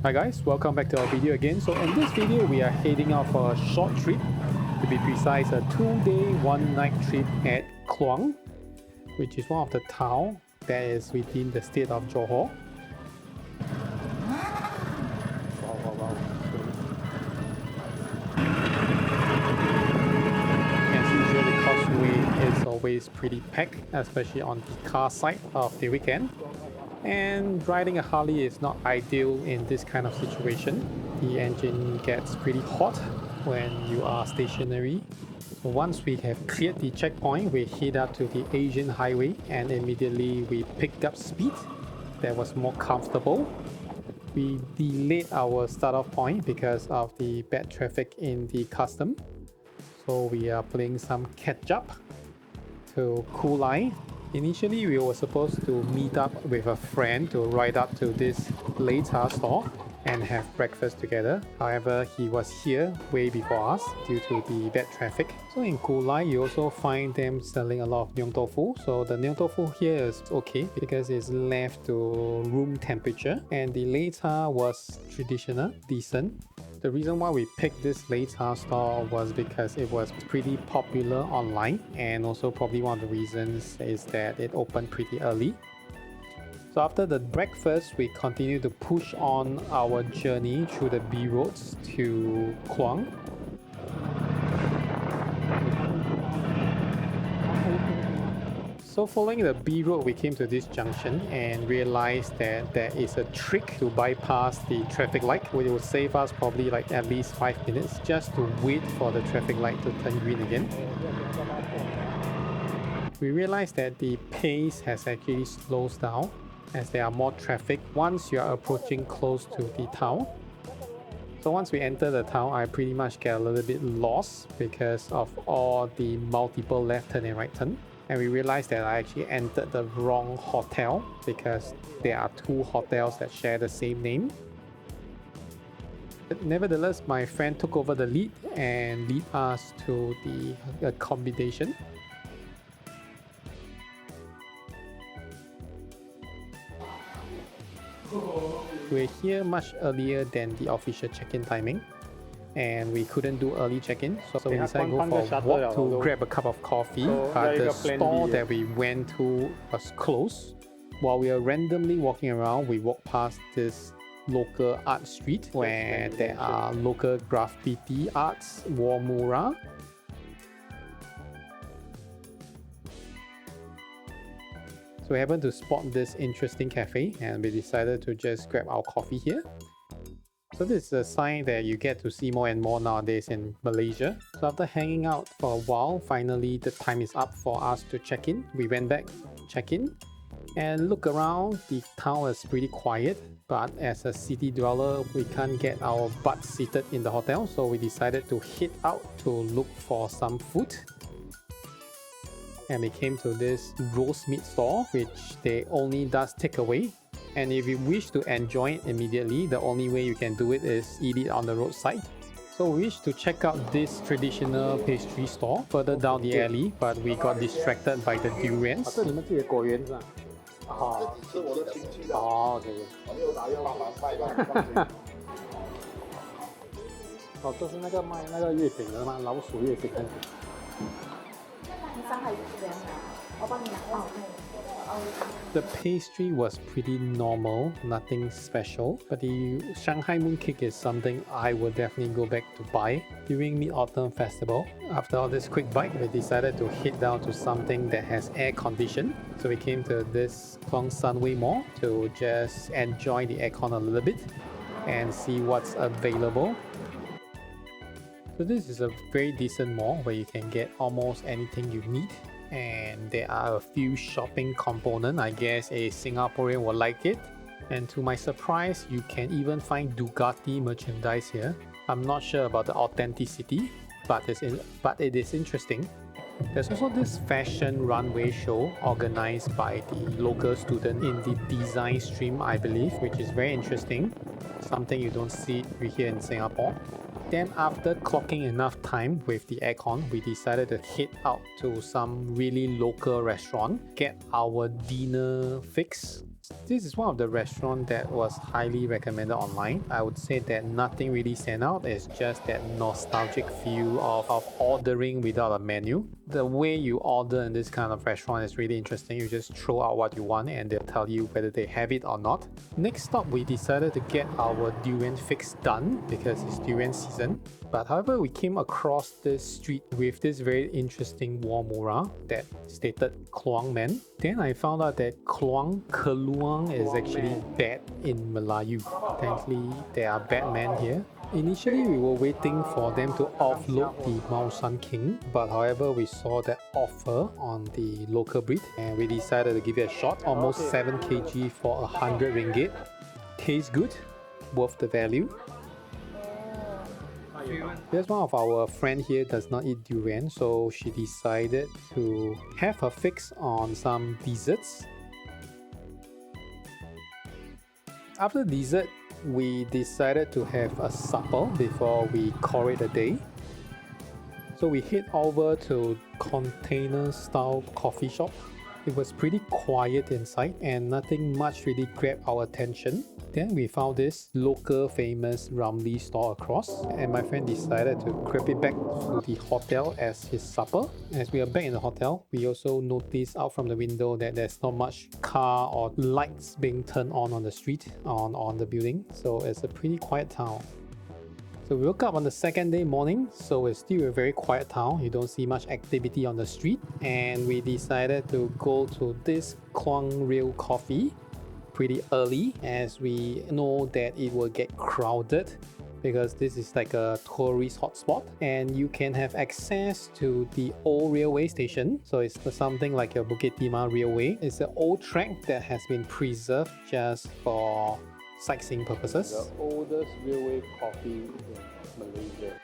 Hi guys, welcome back to our video again. So in this video, we are heading out for a short trip. To be precise, a 2-day, 1-night trip at Kluang, which is one of the towns that is within the state of Johor. Wow. As usual, the causeway is always pretty packed, especially on the car side of the weekend. And riding a Harley is not ideal in this kind of situation. The engine gets pretty hot when you are stationary. So once we have cleared the checkpoint, we head up to the Asian highway and immediately we picked up speed. That was more comfortable. We delayed our start off point because of the bad traffic in the custom. So we are playing some catch up to Kluang. Initially, we were supposed to meet up with a friend to ride up to this later store and have breakfast together. However, he was here way before us due to the bad traffic. So in Kluang, you also find them selling a lot of nyong tofu. So the nyong tofu here is okay because it's left to room temperature, and the later was traditional, decent. The reason why we picked this later store was because it was pretty popular online, and also probably one of the reasons is that it opened pretty early. So after the breakfast, we continue to push on our journey through the B roads to Kluang. So following the B road, we came to this junction and realized that there is a trick to bypass the traffic light, which will save us probably like at least 5 minutes just to wait for the traffic light to turn green again. We realized that the pace has actually slowed down as there are more traffic once you are approaching close to the town. So once we enter the town, I pretty much get a little bit lost because of all the multiple left turn and right turn. And we realized that I actually entered the wrong hotel because there are two hotels that share the same name. But nevertheless, my friend took over the lead and lead us to the accommodation. We're here much earlier than the official check-in timing, and we couldn't do early check-in, so we decided to go for a walk to grab a cup of coffee. But the store that we went to was closed. While we were randomly walking around, we walked past this local art street where there are local graffiti arts, wall mural. So we happened to spot this interesting cafe and we decided to just grab our coffee here. So this is a sign that you get to see more and more nowadays in Malaysia. So after hanging out for a while, finally the time is up for us to check in. We went back, check in, and look around. The town is pretty quiet, but as a city dweller, we can't get our butts seated in the hotel, so we decided to head out to look for some food. And we came to this roast meat store, which they only does takeaway. And if you wish to enjoy it immediately, the only way you can do it is eat it on the roadside. So we wish to check out this traditional pastry store further down the alley, but we got distracted by the durians. 这你们自己的果园是吧？哦，是我的亲戚的，哦，OK，我又打又帮忙拜拜。哦，这是那个卖那个月饼的吗？老鼠月饼。The pastry was pretty normal, nothing special, but the Shanghai mooncake is something I will definitely go back to buy during Mid-Autumn Festival. After all this quick bite, we decided to head down to something that has air condition. So we came to this Kluang Sunway Mall to just enjoy the aircon a little bit and see what's available. So this is a very decent mall where you can get almost anything you need, and there are a few shopping components. I guess a Singaporean will like it. And to my surprise, you can even find Ducati merchandise here. I'm not sure about the authenticity, but it is interesting. There's also this fashion runway show organized by the local student in the design stream, I believe, which is very interesting. Something you don't see here in Singapore. Then after clocking enough time with the aircon, we decided to head out to some really local restaurant, get our dinner fix. This is one of the restaurants that was highly recommended online. I would say that nothing really stand out. It's just that nostalgic feel of ordering without a menu. The way you order in this kind of restaurant is really interesting. You just throw out what you want and they'll tell you whether they have it or not. Next stop, we decided to get our durian fix done because it's durian season. But however, we came across this street with this very interesting war mural that stated Kluang man. Then I found out that Kluang is actually bad in Melayu. Thankfully, there are bad men here. Initially, we were waiting for them to offload the Mausan King, but however, we saw that offer on the local breed and we decided to give it a shot. Almost 7 kg for 100 ringgit. Tastes good, worth the value. There's one of our friend here does not eat durian, so she decided to have her fix on some desserts. After dessert, we decided to have a supper before we call it a day. So we head over to container style coffee shop. It was pretty quiet inside and nothing much really grabbed our attention. Then we found this local famous Ramly store across and my friend decided to grab it back to the hotel as his supper. As we are back in the hotel, we also noticed out from the window that there's not much car or lights being turned on the street, on the building. So it's a pretty quiet town. So we woke up on the second day morning, so it's still a very quiet town. You don't see much activity on the street. And we decided to go to this Kluang Real Coffee pretty early as we know that it will get crowded because this is like a tourist hotspot and you can have access to the old railway station. So it's something like a Bukit Timah railway. It's an old track that has been preserved just for sightseeing purposes. The oldest railway coffee in Malaysia.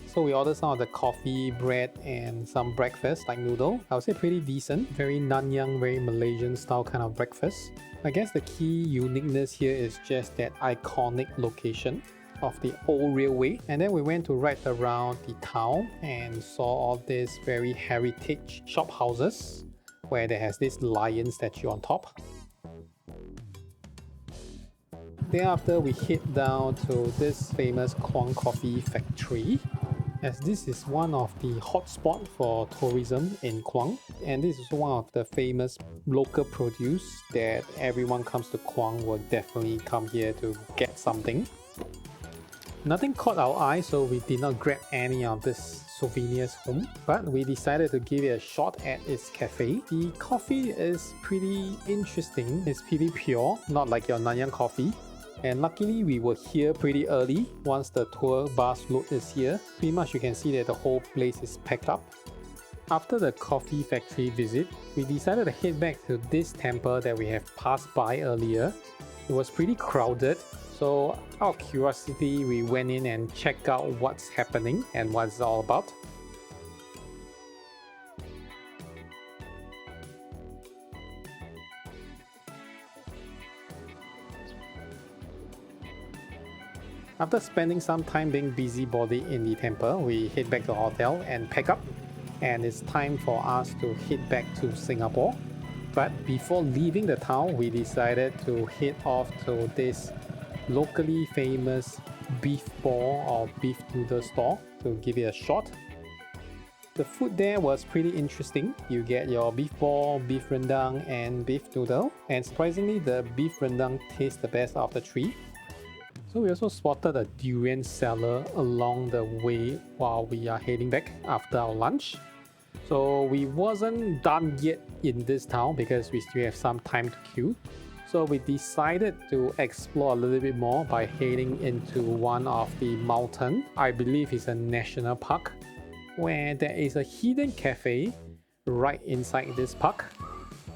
So we ordered some of the coffee, bread and some breakfast like noodle. I would say pretty decent, very Nanyang, very Malaysian style kind of breakfast. I guess the key uniqueness here is just that iconic location of the old railway. And then we went to ride around the town and saw all these very heritage shop houses where there has this lion statue on top. Thereafter we head down to this famous Kluang coffee factory, as this is one of the hotspots for tourism in Kluang, and this is one of the famous local produce that everyone comes to Kluang will definitely come here to get something. Nothing caught our eye, so we did not grab any of these souvenirs home, but we decided to give it a shot at its cafe. The coffee is pretty interesting, it's pretty pure, not like your Nanyang coffee. And luckily we were here pretty early. Once the tour bus load is here, pretty much you can see that the whole place is packed up. After the coffee factory visit, we decided to head back to this temple that we have passed by earlier. It was pretty crowded, so out of curiosity we went in and checked out what's happening and what it's all about. After spending some time being busybody in the temple, we head back to the hotel and pack up, and it's time for us to head back to Singapore. But before leaving the town, we decided to head off to this locally famous beef ball or beef noodle store to give it a shot. The food there was pretty interesting. You get your beef ball, beef rendang and beef noodle, and surprisingly the beef rendang tastes the best of the three. So we also spotted a durian seller along the way while we are heading back after our lunch. So we wasn't done yet in this town because we still have some time to queue. So we decided to explore a little bit more by heading into one of the mountain. I believe it's a national park where there is a hidden cafe right inside this park.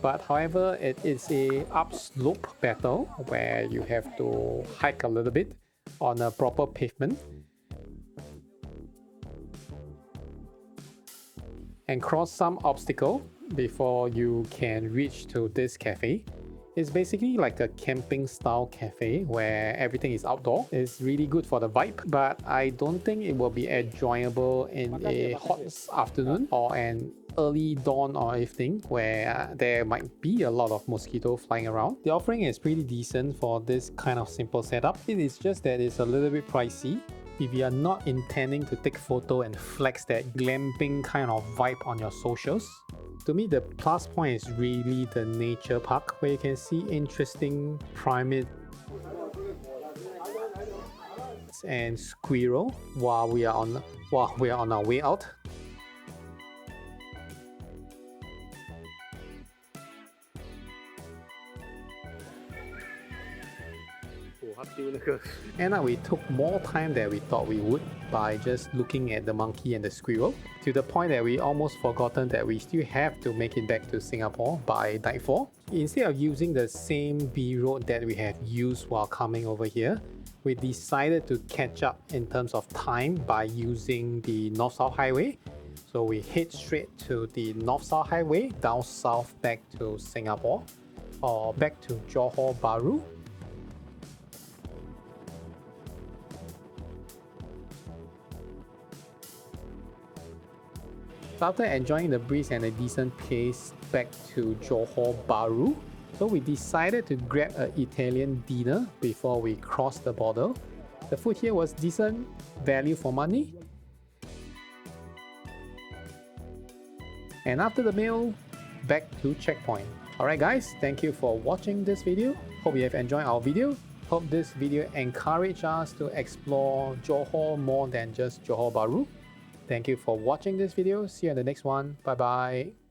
But however, it is a upslope battle where you have to hike a little bit on a proper pavement and cross some obstacle before you can reach to this cafe. It's basically like a camping style cafe where everything is outdoor. It's really good for the vibe, but I don't think it will be enjoyable in a hot afternoon or an early dawn or evening where there might be a lot of mosquito flying around. The offering is pretty decent for this kind of simple setup. It is just that it's a little bit pricey. If you are not intending to take photo and flex that glamping kind of vibe on your socials. To me, the plus point is really the nature park where you can see interesting primates and squirrel while we are on our way out. And we took more time than we thought we would by just looking at the monkey and the squirrel, to the point that we almost forgotten that we still have to make it back to Singapore by nightfall. Instead of using the same B road that we have used while coming over here, we decided to catch up in terms of time by using the North-South Highway. So we head straight to the North-South Highway down south back to Singapore or back to Johor Bahru. So after enjoying the breeze and a decent pace back to Johor Bahru, so we decided to grab an Italian dinner before we crossed the border. The food here was decent, value for money. And after the meal, back to checkpoint. Alright guys, thank you for watching this video. Hope you have enjoyed our video. Hope this video encouraged us to explore Johor more than just Johor Bahru. Thank you for watching this video. See you in the next one. Bye bye.